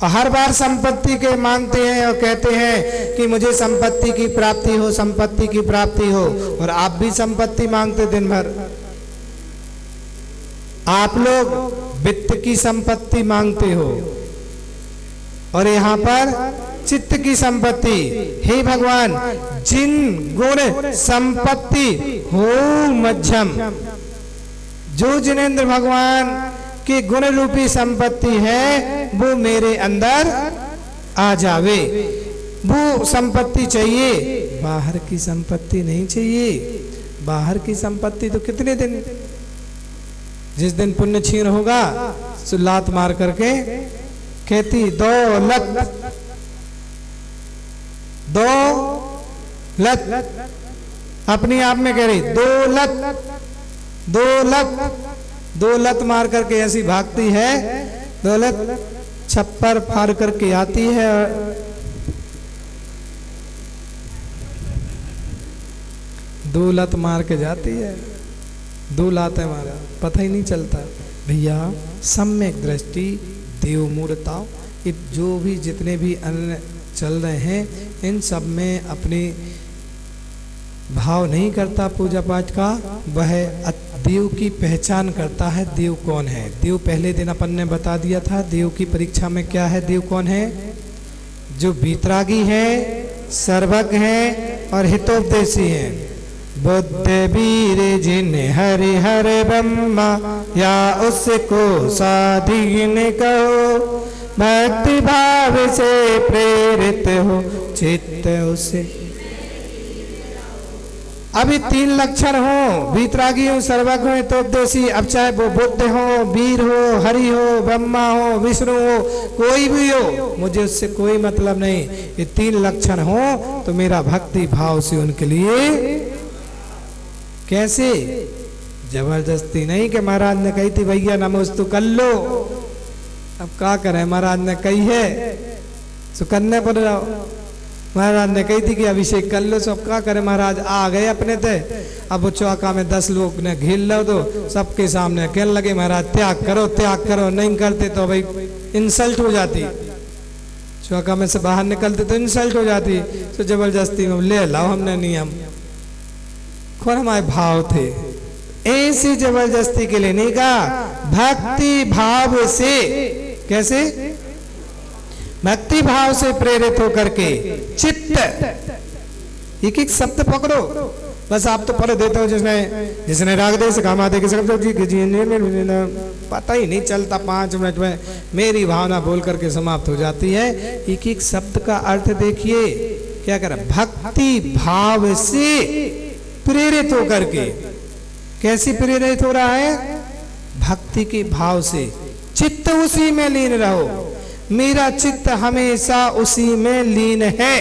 और हर बार संपत्ति के मांगते हैं और कहते हैं कि मुझे संपत्ति की प्राप्ति हो, संपत्ति की प्राप्ति हो। और आप भी संपत्ति मांगते दिन भर, आप लोग वित्त की संपत्ति मांगते हो और यहाँ पर चित्त की संपत्ति। हे भगवान, जिन गुण संपत्ति हो मध्यम, जो जिनेंद्र भगवान की गुण रूपी संपत्ति है वो मेरे अंदर आ जावे, वो संपत्ति चाहिए, बाहर की संपत्ति नहीं चाहिए। बाहर की संपत्ति तो कितने दिन, जिस दिन पुण्य छीन होगा तो लात मार करके कहती दौलत, दौलत अपनी आप में कह रही दौलत, दौलत, दौलत मार करके ऐसी भागती है, दौलत छप्पर फाड़ करके आती है, दौलत मार के जाती है, दो लाते मारा, पता ही नहीं चलता। भैया सम्यक दृष्टि, देव मूर्ता, जो भी जितने भी अन्य चल रहे हैं इन सब में अपनी भाव नहीं करता पूजा पाठ का, वह देव की पहचान करता है। देव कौन है? देव पहले दिन अपन ने बता दिया था, देव की परीक्षा में क्या है, देव कौन है? जो वीतरागी है, सर्वज्ञ है और हितोपदेशी है। बुद्ध वीर जिन हरि हर ब्रह्मा, या उसको साधीन कहो, भक्ति भाव से प्रेरित हो चित्त उसे। अभी 3 लक्षण हो, वीतरागी हो, सर्वज्ञ हो, तोपदेशी। अब चाहे वो बुद्ध हो, वीर हो, हरि हो, ब्रह्मा हो, विष्णु हो, कोई भी हो, मुझे उससे कोई मतलब नहीं। ये 3 लक्षण हो तो मेरा भक्ति भाव से उनके लिए। कैसे? जबरदस्ती नहीं कि महाराज ने कही थी भैया नमोस्तु कर लो। अब क्या करें, महाराज ने कही है तो करने पड़ रहा। महाराज ने कही थी कि अभिषेक कर लो, सब क्या करे। महाराज आ गए अपने थे। अब वो चौका में 10 लोग ने घेर लो तो सबके सामने कहने लगे महाराज त्याग करो, त्याग करो। नहीं करते तो भाई इंसल्ट हो जाती, चौका में से बाहर निकलते तो इंसल्ट हो जाती। तो जबरदस्ती में ले लाओ हमने नियम। कौन हमारे भाव थे, ऐसी जबरदस्ती के लिए नहीं कहा, भक्ति भाव से। कैसे? भक्ति भाव से प्रेरित होकर के चित्त। एक एक शब्द पकड़ो, बस आप तो पढ़ देते हो। जिसने राग दे से काम आते पता ही नहीं चलता, 5 मिनट में मेरी भावना बोल करके समाप्त हो जाती है। एक एक शब्द का अर्थ देखिए क्या कर, भक्ति भाव से प्रेरित होकर के। कैसी प्रेरित हो रहा है? भक्ति के भाव से। चित्त उसी में लीन रहो, मेरा चित्त हमेशा उसी में लीन है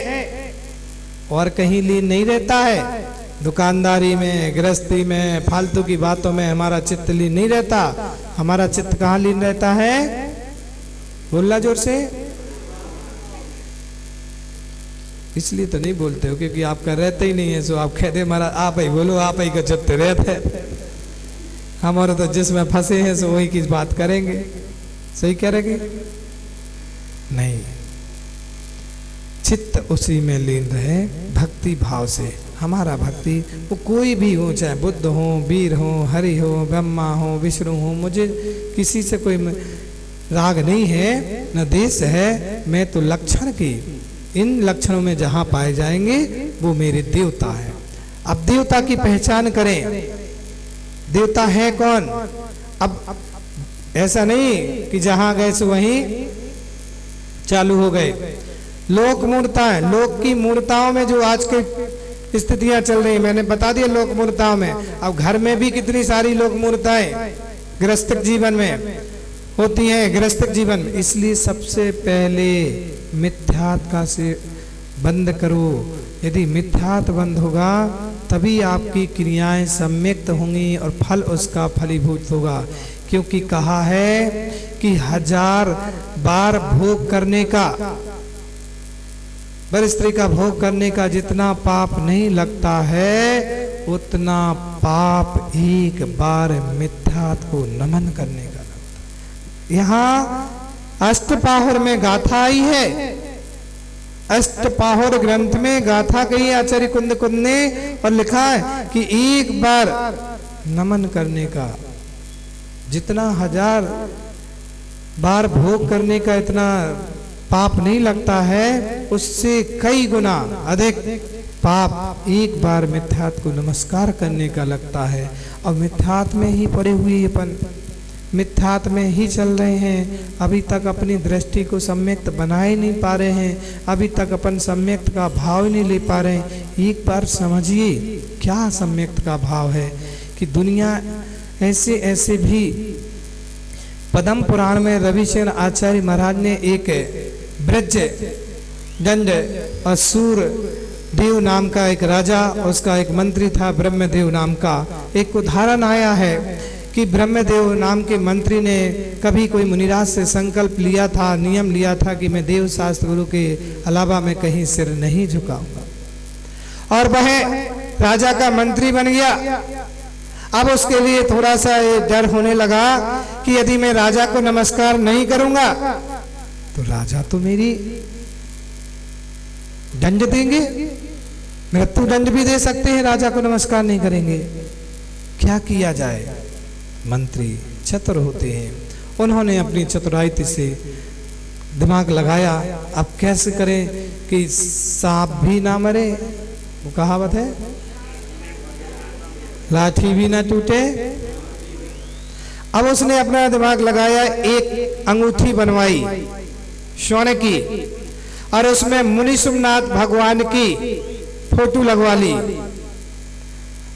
और कहीं लीन नहीं रहता है। दुकानदारी में, गृहस्थी में, फालतू की बातों में हमारा चित्त लीन नहीं रहता। हमारा चित्त कहाँ लीन रहता है? बोलना जोर से। इसलिए तो नहीं बोलते हो क्योंकि आपका रहते ही नहीं है, सो आप कहते महाराज आप ही बोलो, आप ही का चित्त रहते। हमारे तो जिसमें फंसे हैं सो वही की बात करेंगे। सही करेंगे? नहीं, चित्त उसी में लीन रहे भक्ति भाव से। हमारा भक्ति वो कोई भी हो, चाहे बुद्ध हो, वीर हो, हरि हो, ब्रह्मा हो, विष्णु हो, मुझे किसी से कोई राग नहीं है न देश है। मैं तो लक्षण की, इन लक्षणों में जहां पाए जाएंगे वो मेरे देवता है। अब देवता की पहचान करें, देवता है कौन? अब ऐसा नहीं कि जहां गए सो वहीं चालू हो गए। लोक मूर्ताएं, लोक की मूर्ताओं में जो आज की स्थितियां चल रही, मैंने बता दिया लोक मूर्ताओं में। अब घर में भी कितनी सारी लोक मूर्ताएं गृहस्थ जीवन में होती हैं, गृहस्थ जीवन में। इसलिए सबसे पहले मिथ्यात्व का से बंद करो। यदि मिथ्यात्व बंद होगा तभी आपकी क्रियाएं सम्यक्त होंगी और फल उसका फलीभूत होगा। क्योंकि कहा है कि 1000 बार भोग करने का, बर स्त्री का भोग करने का जितना पाप नहीं लगता है उतना पाप एक बार मिथ्यात्व को नमन करने का लगता है। यहाँ अष्टपाहुर में गाथा आई है, अष्टपाहुर ग्रंथ में गाथा कही आचार्य कुंद ने और लिखा है कि एक बार नमन करने का जितना 1000 बार भोग करने का इतना पाप नहीं लगता है, उससे कई गुना अधिक पाप एक बार मिथ्यात्व को नमस्कार करने का लगता है। और मिथ्यात्व में ही पड़े हुए अपन मिथ्यात्व में ही चल रहे हैं। अभी तक अपनी दृष्टि को सम्यक्त बना ही नहीं पा रहे हैं, अभी तक अपन सम्यक्त का भाव ही नहीं ले पा रहे हैं। एक बार समझिए क्या सम्यक्त का भाव है कि दुनिया ऐसे ऐसे भी। पद्म पुराण में रविशंकर आचार्य महाराज ने एक ब्रज दंड असुर देव नाम का एक राजा, उसका एक मंत्री था ब्रह्मदेव नाम का। एक उदाहरण आया है कि ब्रह्मदेव नाम के मंत्री ने कभी कोई मुनिराज से संकल्प लिया था, नियम लिया था कि मैं देव शास्त्र गुरु के अलावा मैं कहीं सिर नहीं झुकाऊंगा, और वह राजा का मंत्री बन गया। अब उसके लिए थोड़ा सा ये डर होने लगा कि यदि मैं राजा को नमस्कार नहीं करूंगा तो राजा तो मेरी दंड देंगे, मृत्यु दंड भी दे सकते हैं राजा को नमस्कार नहीं करेंगे। क्या किया जाए? मंत्री चतुर होते हैं, उन्होंने अपनी चतुराई से दिमाग लगाया। अब कैसे करें कि सांप भी ना मरे, वो कहावत है, लाठी भी ना टूटे। अब उसने अपना दिमाग लगाया, एक अंगूठी बनवाई सोने की और उसमें मुनि सोमनाथ भगवान की फोटो लगवा ली।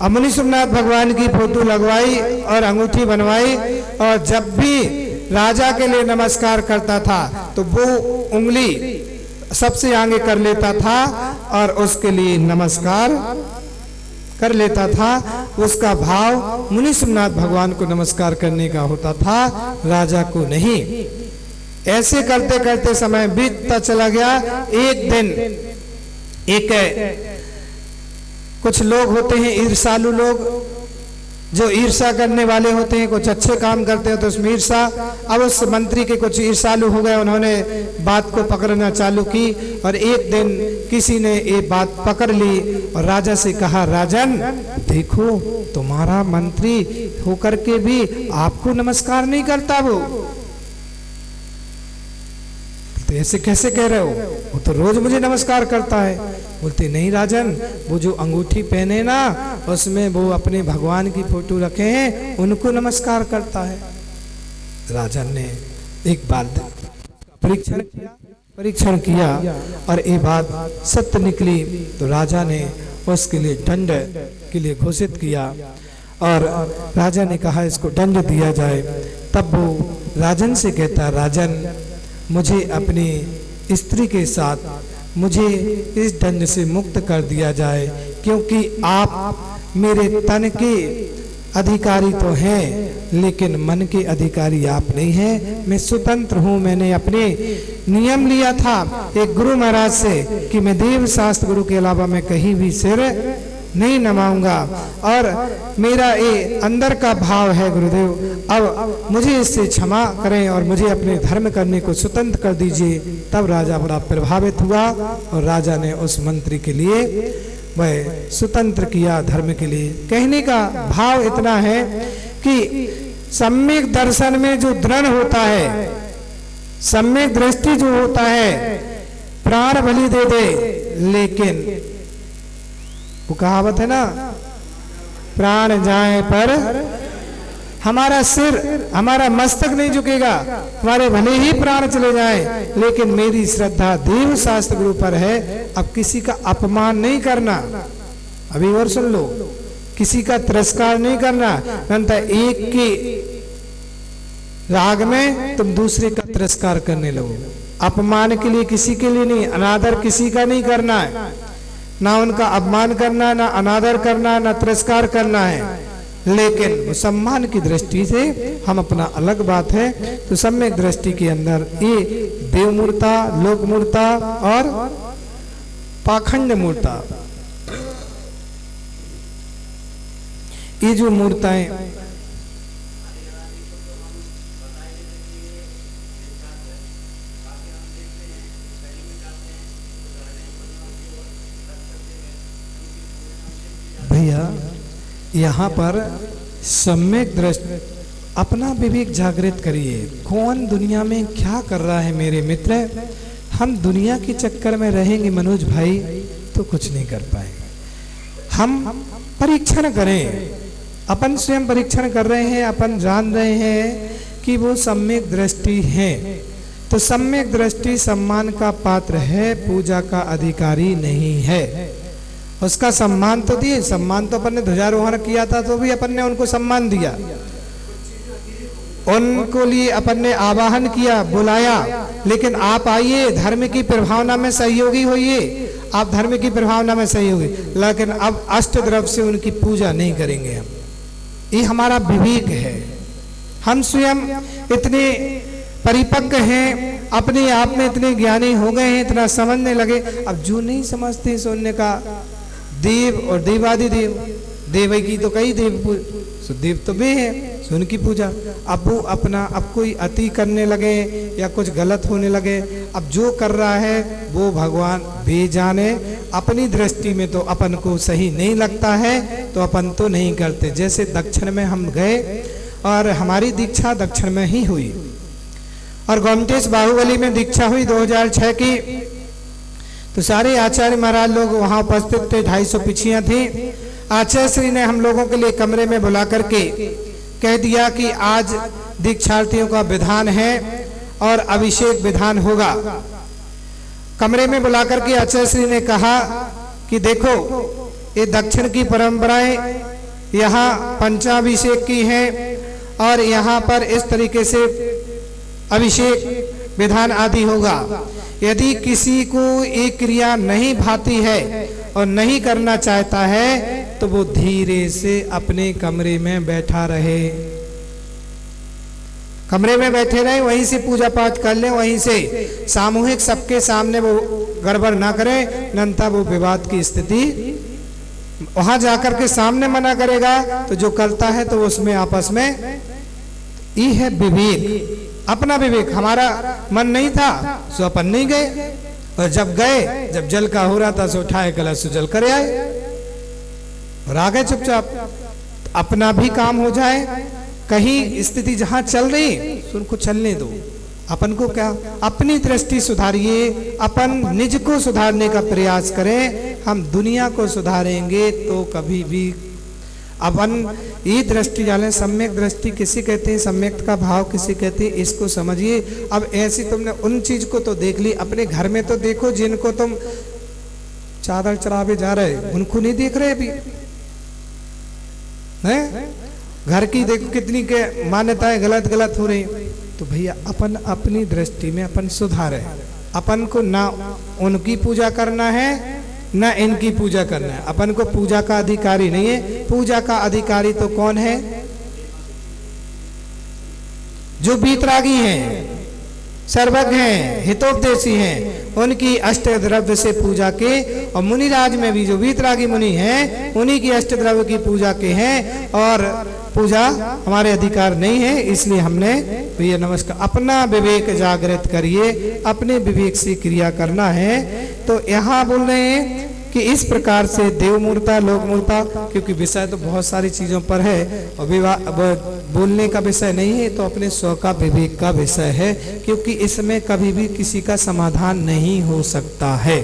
अब मुनि सोमनाथ भगवान की फोटो लगवाई और अंगूठी बनवाई, और जब भी राजा के लिए नमस्कार करता था तो वो उंगली सबसे आगे कर लेता था और उसके लिए नमस्कार कर लेता था। उसका भाव मुनि सोमनाथ भगवान को नमस्कार करने का होता था, राजा को नहीं। ऐसे करते करते समय बीतता चला गया। एक दिन कुछ लोग होते हैं ईर्षालु लोग, जो ईर्षा करने वाले होते हैं, कुछ अच्छे काम करते हैं तो उसमें ईर्षा। अब उस मंत्री के कुछ ईर्षालु हो गए, उन्होंने बात को पकड़ना चालू की और एक दिन किसी ने ये बात पकड़ ली और राजा से कहा, राजन देखो तुम्हारा मंत्री होकर के भी आपको नमस्कार नहीं करता। तो ऐसे कैसे कह रहे हो, वो तो रोज मुझे नमस्कार करता है। बोलते नहीं राजन, वो जो अंगूठी पहने ना उसमें वो अपने भगवान की फोटो रखे हैं, उनको नमस्कार करता है। राजन ने एक बार परीक्षण किया और ये बात सत्य निकली, तो राजा ने उसके लिए दंड के लिए घोषित किया और राजा ने कहा इसको दंड दिया जाए। तब वो राजन से कहता, राजन मुझे अपनी स्त्री के साथ मुझे इस दंड से मुक्त कर दिया जाए, क्योंकि आप मेरे तन के अधिकारी तो हैं लेकिन मन के अधिकारी आप नहीं हैं। मैं स्वतंत्र हूँ। मैंने अपने नियम लिया था एक गुरु महाराज से कि मैं देव शास्त्र गुरु के अलावा मैं कहीं भी सिर नहीं नमाऊंगा, और मेरा ये अंदर का भाव है गुरुदेव, अब मुझे इससे क्षमा करें और मुझे अपने धर्म करने को स्वतंत्र कर दीजिए। तब राजा बड़ा प्रभावित हुआ और राजा ने उस मंत्री के लिए वह स्वतंत्र किया धर्म के लिए। कहने का भाव इतना है कि सम्यक दर्शन में जो दृढ़ होता है, सम्यक दृष्टि जो होता है, प्राण बलि दे दे, लेकिन वो कहावत है ना, प्राण जाए पर हमारा सिर, हमारा मस्तक नहीं झुकेगा, हमारे भले ही प्राण चले जाएं, लेकिन मेरी श्रद्धा देव शास्त्र गुरु पर है। अब किसी का अपमान नहीं करना, अभी और सुन लो, किसी का तिरस्कार नहीं करना, नंतर एक के राग में तुम दूसरे का तिरस्कार करने लगो। अपमान के लिए किसी के लिए नहीं, अनादर किसी का नहीं करना है, ना उनका अपमान करना, ना अनादर करना, ना तिरस्कार करना है, लेकिन सम्मान की दृष्टि से हम अपना अलग बात है। तो सम्यक दृष्टि के अंदर ये देव मूर्ता, लोक मूर्ता और पाखंड मूर्ता, ये जो मूर्ताएं भैया, यहाँ पर सम्यक दृष्टि, अपना विवेक जागृत करिए। कौन दुनिया में क्या कर रहा है मेरे मित्र। हम दुनिया के चक्कर में रहेंगे मनोज भाई तो कुछ नहीं कर पाएंगे। हम परीक्षण करें, अपन स्वयं परीक्षण कर रहे हैं, अपन जान रहे हैं कि वो सम्यक दृष्टि है, तो सम्यक दृष्टि सम्मान का पात्र है, पूजा का अधिकारी नहीं है। उसका सम्मान तो दिए, सम्मान तो अपन ने ध्वजारोहण किया था तो भी अपन ने उनको सम्मान दिया, उनको लिए अपन ने आवाहन किया, बुलाया, लेकिन आप आइए धर्म की प्रभावना में सहयोगी होइए, आप धर्म की प्रभावना में सहयोगी, लेकिन अब अष्टद्रव्य से उनकी पूजा नहीं करेंगे हम। ये हमारा विवेक है। हम स्वयं इतने परिपक्व हैं, अपने आप में इतने ज्ञानी हो गए हैं, इतना समझने लगे। अब जो नहीं समझते सुनने का, देव और देवादिदेव, देव की तो कई देव, देव तो वे हैं, सो उनकी पूजा। अब वो अपना, अब कोई अति करने लगे या कुछ गलत होने लगे, अब जो कर रहा है वो भगवान भी जाने। अपनी दृष्टि में तो अपन को सही नहीं लगता है तो अपन तो नहीं करते। जैसे दक्षिण में हम गए और हमारी दीक्षा दक्षिण में ही हुई, और गोमटेश बाहुबली में दीक्षा हुई 2006 की, तो सारे आचार्य महाराज लोग वहां उपस्थित थे, 250 पिछियां थी। आचार्य श्री ने हम लोगों के लिए कमरे में बुला करके कह दिया कि आज दीक्षार्थियों का विधान है और अभिषेक विधान होगा। कमरे में बुला करके आचार्य श्री ने कहा कि देखो, ये दक्षिण की परंपराएं यहाँ पंचाभिषेक की है और यहाँ पर इस तरीके से अभिषेक विधान आदि होगा। यदि किसी को एक क्रिया नहीं भाती है और नहीं करना चाहता है तो वो धीरे से अपने कमरे में बैठा रहे, कमरे में बैठे रहे, वहीं से पूजा पाठ कर ले, वहीं से सामूहिक सबके सामने वो गड़बड़ ना करे, नंता वो विवाद की स्थिति वहां जाकर के सामने मना करेगा तो जो करता है तो उसमें आपस में ये है विवेक, अपना विवेक। हमारा मन नहीं था सो अपन नहीं गए, और जब गए, जब जल का हो रहा था सो उठाए कलश से जल कर आए और आ गए चुपचाप। अपना भी काम हो जाए, कहीं स्थिति जहां चल रही उनको चलने दो, अपन को क्या, अपनी दृष्टि सुधारिए, अपन निज को सुधारने का प्रयास करें। हम दुनिया को सुधारेंगे तो कभी भी अपन ये दृष्टि डालें। सम्यक दृष्टि किसी कहते हैं, सम्यक का भाव किसी कहते हैं, इसको समझिए। अब ऐसी तुमने उन चीज को तो देख ली, अपने घर में तो देखो, जिनको तुम चादर चढ़ावे जा रहे उनको नहीं देख रहे अभी हैं? घर की देखो कितनी के मान्यताएं गलत गलत हो रही। तो भैया अपन अपनी दृष्टि में अपन सुधारे, अपन को ना उनकी पूजा करना है ना इनकी पूजा करना है। अपन को पूजा का अधिकारी नहीं है। पूजा का अधिकारी तो कौन है? जो वीतरागी हैं, सर्वज्ञ हैं, हितोपदेशी हैं, उनकी अष्ट द्रव्य से पूजा के, और मुनिराज में भी जो वीतरागी मुनि हैं उन्हीं की अष्ट द्रव्य की पूजा के हैं, और पूजा हमारे अधिकार नहीं है। इसलिए हमने भैया नमस्कार, अपना विवेक जागृत करिए, अपने विवेक से क्रिया करना है। तो यहाँ बोल रहे हैं कि इस प्रकार से देव मूर्ता, लोक मूर्ता, क्योंकि विषय तो बहुत सारी चीजों पर है और बोलने का विषय नहीं है, तो अपने स्व का विवेक का विषय है, क्योंकि इसमें कभी भी किसी का समाधान नहीं हो सकता है,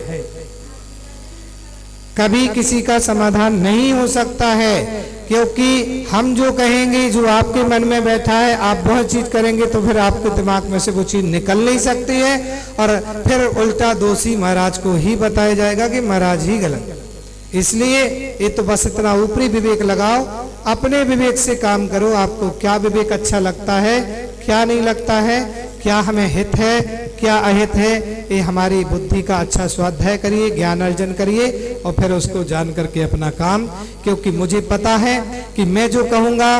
कभी किसी का समाधान नहीं हो सकता है। क्योंकि हम जो कहेंगे, जो आपके मन में बैठा है, आप वह चीज करेंगे तो फिर आपके दिमाग में से वो चीज निकल नहीं सकती है, और फिर उल्टा दोषी महाराज को ही बताया जाएगा कि महाराज ही गलत। इसलिए ये तो बस इतना ऊपरी विवेक लगाओ, अपने विवेक से काम करो। आपको क्या विवेक अच्छा लगता है, क्या नहीं लगता है, क्या हमें हित है, क्या अहित है, ये हमारी बुद्धि का अच्छा स्वाध्याय करिए, ज्ञान अर्जन करिए, और फिर उसको जान करके अपना काम। क्योंकि मुझे पता है कि मैं जो कहूंगा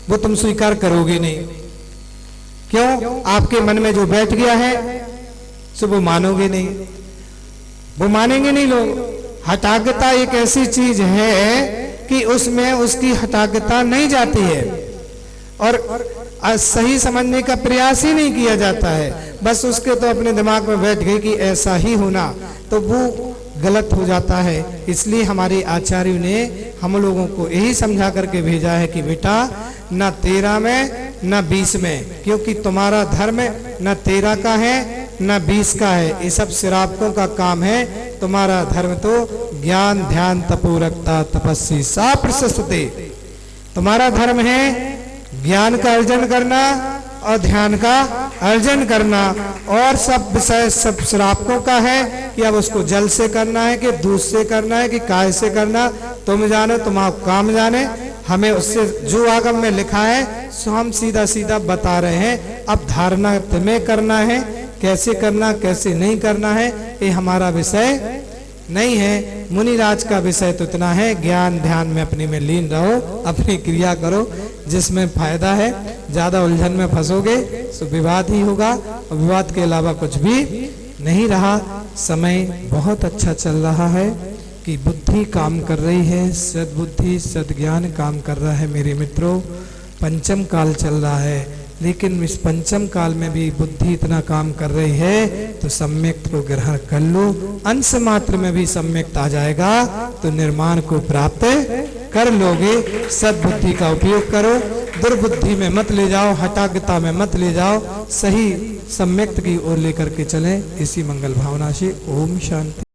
वो तुम स्वीकार करोगे नहीं। क्यों? आपके मन में जो बैठ गया है सो वो मानोगे नहीं, वो मानेंगे नहीं लोग। हठाकता एक ऐसी चीज है कि उसमें उसकी हठाकता नहीं जाती है, और सही समझने का प्रयास ही नहीं किया जाता है। बस उसके तो अपने दिमाग में बैठ गई कि ऐसा ही होना, तो वो गलत हो जाता है। इसलिए हमारे आचार्यों ने हम लोगों को यही समझा करके भेजा है कि बेटा न 13 में न 20 में, क्योंकि तुम्हारा धर्म न 13 का है न 20 का है, ये सब श्रावकों का काम है। तुम्हारा धर्म तो ज्ञान ध्यान तपोरक्ता तपस्वी सा प्रशस्ते, तुम्हारा धर्म है ज्ञान का अर्जन करना और ध्यान का अर्जन करना, और सब विषय सब श्रावकों का है कि अब उसको जल से करना है कि दूध से करना है कि काय से करना, तुम जानो, तुम्हारा काम जाने। हमें उससे जो आगम में लिखा है सो हम सीधा सीधा बता रहे हैं। अब धारणा तुम्हें करना है, कैसे करना कैसे नहीं करना है ये हमारा विषय नहीं है। मुनिराज का विषय तो इतना है, ज्ञान ध्यान में अपने में लीन रहो, अपनी क्रिया करो, जिसमें फायदा है। ज्यादा उलझन में फंसोगे तो विवाद ही होगा, और विवाद के अलावा कुछ भी नहीं रहा। समय बहुत अच्छा चल रहा है कि बुद्धि काम कर रही है, सद्बुद्धि सद्ज्ञान काम कर रहा है मेरे मित्रों। पंचम काल चल रहा है, लेकिन इस पंचम काल में भी बुद्धि इतना काम कर रही है तो सम्यक को ग्रहण कर लो। अंश मात्र में भी सम्यक आ जाएगा तो निर्माण को प्राप्त कर लोगे। सद्बुद्धि का उपयोग करो, दुर्बुद्धि में मत ले जाओ, हठाकता में मत ले जाओ, सही सम्यक की ओर लेकर के चलें। इसी मंगल भावना से ओम शांति।